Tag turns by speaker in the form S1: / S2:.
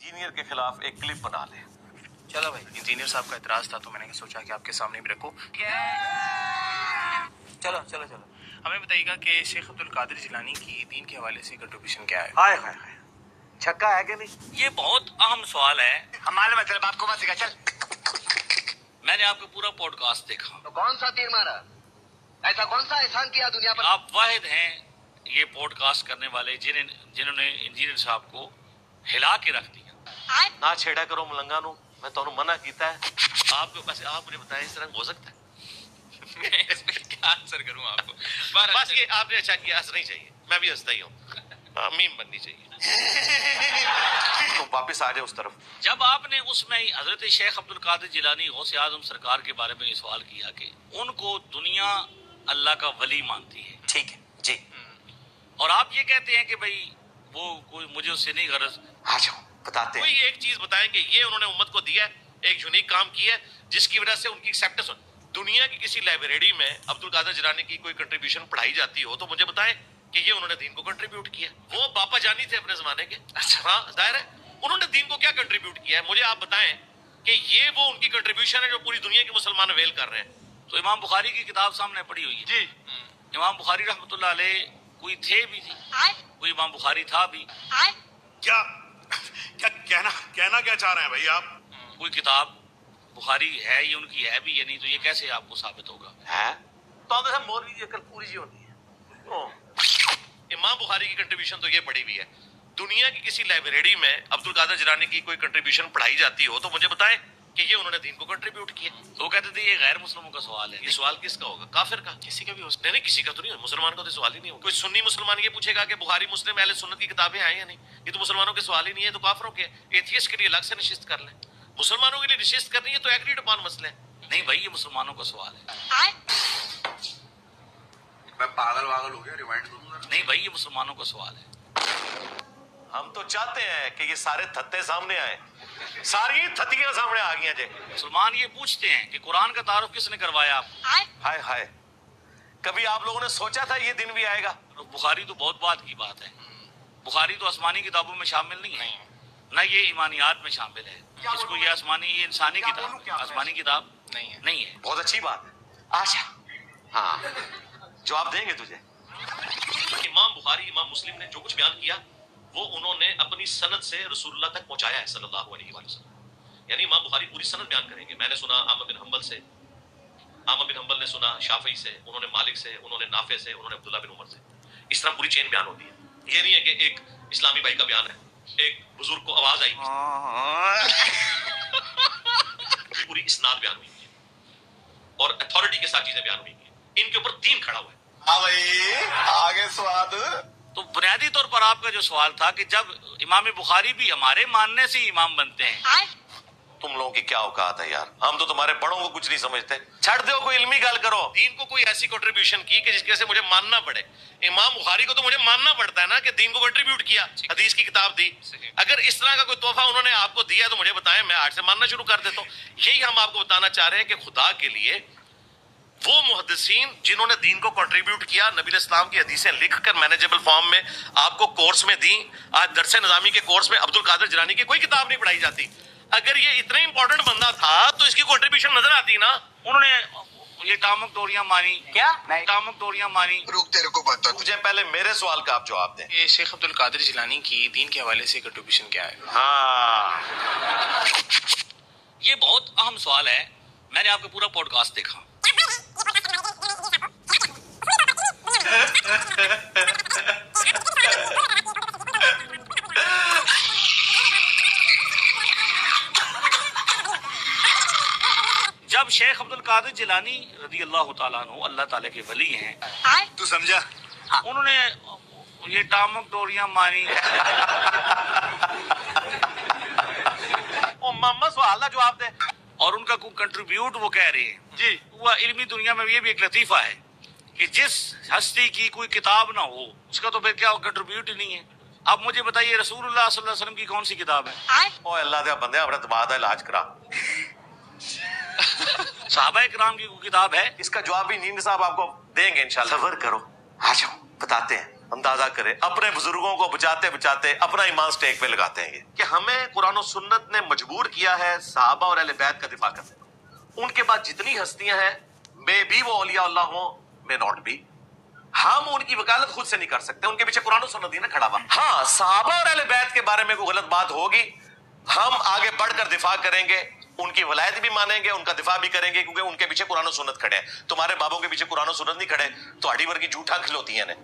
S1: Engineer के खिलाफ एक क्लिप बना ले।
S2: चलो भाई, इंजीनियर साहब का एतराज था तो मैंने सोचा कि आपके सामने भी रखो। चलो चलो चलो, हमें बताइएगा कि शेख अब्दुल कादिर जिलानी की दीन के हवाले से कंट्रीब्यूशन क्या है?
S1: हाय हाय हाय, छक्का है कि नहीं?
S3: ये बहुत अहम सवाल है।
S4: हम मालूम है तेरे बाप को मत सिखा, चल।
S3: मैंने आपका पूरा पॉडकास्ट देखा।
S4: तो कौन सा तीर मारा? ऐसा कौन सा एहसान किया दुनिया पर?
S3: आप वाहिद हैं ये पॉडकास्ट करने वाले जिन्होंने इंजीनियर साहब को हिला के रख दिया।
S1: ना छेड़ा करो मलंगा नु, मैं तो मना कीता है।
S3: आपको वैसे आप मुझे बताएं, इस तरह हो सकता है?
S2: इस पे क्या आंसर करूं आपको?
S3: बस ये आपने अच्छा किया, हंसना ही चाहिए, मैं भी हंसता ही हूँ। मीम बननी चाहिए।
S1: तुम वापस आ जाओ उस तरफ।
S3: जब आपने उसमें हजरत शेख अब्दुल कादिर जिलानी गौसे आजम सरकार के बारे में ये सवाल किया कि उनको दुनिया अल्लाह का वली मानती है,
S2: ठीक है जी,
S3: और आप ये कहते हैं कि भाई वो कोई मुझे उससे नहीं गरज।
S1: आ जाओ बताते
S5: कोई
S1: हैं।
S5: एक चीज बताएं कि ये उन्होंने उम्मत को दिया है, एक यूनिक काम किया है जिसकी वजह से उनकी एक्सेप्टेंस हो। दुनिया की किसी लाइब्रेरी में अब्दुल कादिर जिलानी की कोई कंट्रीब्यूशन पढ़ाई जाती हो तो मुझे बताएं कि ये उन्होंने दीन को कंट्रीब्यूट किया। वो बापा जानी थे अपने जमाने के। अच्छा हाँ, जाहिर है उन्होंने दीन को क्या कंट्रीब्यूट किया है। मुझे आप बताएं कि ये वो उनकी कंट्रीब्यूशन है जो पूरी दुनिया के मुसलमान अवेल कर रहे हैं।
S3: तो इमाम बुखारी की किताब सामने पड़ी हुई है
S5: जी,
S3: इमाम बुखारी रहमतुल्लाह अलैह कोई थे भी थी, कोई इमाम बुखारी था भी।
S5: क्या क्या कहना क्या चाह रहे हैं भाई आप?
S3: कोई किताब बुखारी है, ये उनकी है भी या नहीं, तो ये कैसे आपको साबित होगा?
S1: है तो आप सब मौलवी जी अकल पूरी जी होती है।
S5: इमाम बुखारी की कंट्रीब्यूशन तो ये पड़ी हुई है। दुनिया की किसी लाइब्रेरी में अब्दुल कादिर जिलानी की कोई कंट्रीब्यूशन पढ़ाई जाती हो तो मुझे बताएं कि ये उन्होंने दीन को कंट्रीब्यूट किया।
S3: तो वो कहते थे ये गैर मुस्लिमों का सवाल है।
S5: ये सवाल किसका होगा? काफिर का?
S2: किसी का भी हो सकता
S5: नहीं, किसी का तो नहीं, मुसलमान का तो सवाल ही नहीं होगा। कोई सुन्नी मुसलमान ये पूछेगा कि बुखारी मुस्लिम अहले सुन्नत की किताबें हैं या नहीं, ये तो मुसलमानों के सवाल ही नहीं है, तो काफिरों के। एथियस्ट के लिए अलग से निश्चित कर लें, मुसलमानों के लिए निश्चित करनी है तो एग्रीड अपॉन मसले।
S3: नहीं भाई, ये मुसलमानों का सवाल है।
S6: मैं पागल वागल हो गया, रिवाइंड करूंगा।
S3: नहीं भाई, ये मुसलमानों का सवाल है।
S1: हम तो चाहते हैं कि ये सारे थत्ते सामने आए, सारी थत्तियां सामने आ गई जे।
S3: मुसलमान ये पूछते हैं कि कुरान का तारुफ किसने करवाया आपको?
S1: हाय हाय, कभी आप लोगों ने सोचा था ये दिन भी आएगा?
S3: तो बुखारी तो बहुत बात की बात है। बुखारी तो आसमानी किताबों में शामिल नहीं है, ना ये ईमानियात में शामिल है। इसको ये आसमानी, ये इंसानी किताब, आसमानी किताब नहीं है।
S1: बहुत अच्छी बात है। आशा हाँ, जवाब देंगे तुझे।
S5: इमाम बुखारी, इमाम मुस्लिम ने जो कुछ बयान किया वो उन्होंने अपनी सनद से रसूलुल्लाह तक पहुंचाया है सल्लल्लाहु अलैहि वसल्लम। यानी इमाम बुखारी पूरी सनद बयान करेंगे। मैंने सुना आमर बिन हंबल से, आमर बिन हंबल ने सुना शाफी से, उन्होंने मालिक से, उन्होंने नाफे से, उन्होंने अब्दुल्लाह बिन उमर से। इस तरह पूरी चेन बयान होती है। ये नहीं है कि एक इस्लामी भाई का बयान है, एक बुजुर्ग को आवाज आई, पूरी इस्नाद बयान हुई है और अथॉरिटी के साथ चीजें बयान हुई हैं। इनके ऊपर दीन खड़ा हुआ है।
S6: हाँ भाई, आगे स्वाद।
S3: तो बुनियादी तौर पर आपका जो सवाल था कि जब इमाम बुखारी भी हमारे मानने से इमाम बनते हैं।
S1: तुम लोगों की क्या औकात है यार, हम तो तुम्हारे बड़ों को कुछ नहीं समझते। छड़ दो, कोई इल्मी गल करो।
S5: दीन को कोई ऐसी कंट्रीब्यूशन की कि जिसकी वजह से मुझे मानना पड़े। इमाम बुखारी को तो मुझे मानना पड़ता है ना कि दीन को कंट्रीब्यूट किया, हदीस की किताब दी। अगर इस तरह का कोई तोहफा उन्होंने आपको दिया तो मुझे बताएं, मैं आज से मानना शुरू कर देता हूँ। यही हम आपको बताना चाह रहे हैं कि खुदा के लिए वो मुहद्दिसीन जिन्होंने दीन को कंट्रीब्यूट किया, नबी इस्लाम की हदीसें लिखकर मैनेजेबल फॉर्म में आपको कोर्स में दी। आज दरसे निजामी के कोर्स में अब्दुल कादिर जिलानी की कोई किताब नहीं पढ़ाई जाती। अगर ये इतना इंपॉर्टेंट बंदा था तो इसकी कंट्रीब्यूशन नजर आती ना।
S3: उन्होंने ये टामक डोरियां मारी।
S2: क्या?
S3: टामक डोरियां मारी।
S6: रुक, तेरे को बता।
S1: मुझे पहले मेरे सवाल का आप जवाब दें।
S2: ये शेख अब्दुल कादिर जिलानी की दीन के हवाले से कंट्रीब्यूशन क्या है?
S1: हाँ,
S3: ये बहुत अहम सवाल है। मैंने आपका पूरा पॉडकास्ट देखा। जब शेख अब्दुल कादिर जिलानी रदी अल्लाह ताला अन्हु, अल्लाह ताला के वली हैं,
S6: तू समझा?
S3: उन्होंने ये टामक डोरियां मारी।
S1: ओ मामा सवाल का जवाब दे।
S3: और उनका कोई कंट्रीब्यूट वो कह रहे हैं
S1: जी।
S3: हुआ। इल्मी दुनिया में ये भी एक लतीफा है कि जिस हस्ती की कोई किताब ना हो उसका तो फिर क्या कंट्रीब्यूट ही नहीं है। अब मुझे बताइए रसूलुल्लाह सल्लल्लाहु अलैहि वसल्लम की कौन सी किताब है?
S1: ओ अल्लाह दे बंदे, अपने दिमाग का इलाज करा।
S3: सहाबा किराम की कोई किताब है?
S1: इसका जवाब भी नींद साहब आपको देंगे इंशाल्लाह। सबर करो, आ जाओ बताते हैं। अंदाजा करें, अपने बुजुर्गों को बचाते बचाते अपना ईमान स्टेक पे लगाते हैं ये कि हमें कुरान और सुन्नत ने मजबूर किया है सहाबा और अहले बैत का दिफा करने। उनके बाद जितनी हस्तियां हैं, मे भी वो औलिया अल्लाह हो, मे नॉट भी, हम उनकी वकालत खुद से नहीं कर सकते, उनके पीछे कुरान और सुन्नत ही ना खड़ा हुआ। हाँ, सहाबा और अहले बैत के बारे में कोई गलत बात होगी, हम आगे बढ़कर दिफा करेंगे, उनकी वलायत भी मानेंगे, उनका दिफा भी करेंगे, क्योंकि उनके पीछे कुरान और सुन्नत खड़े हैं। तुम्हारे बाबों के पीछे कुरान और सुन्नत नहीं खड़े, तो हड्डी वर्गी झूठा खिलौती है ने।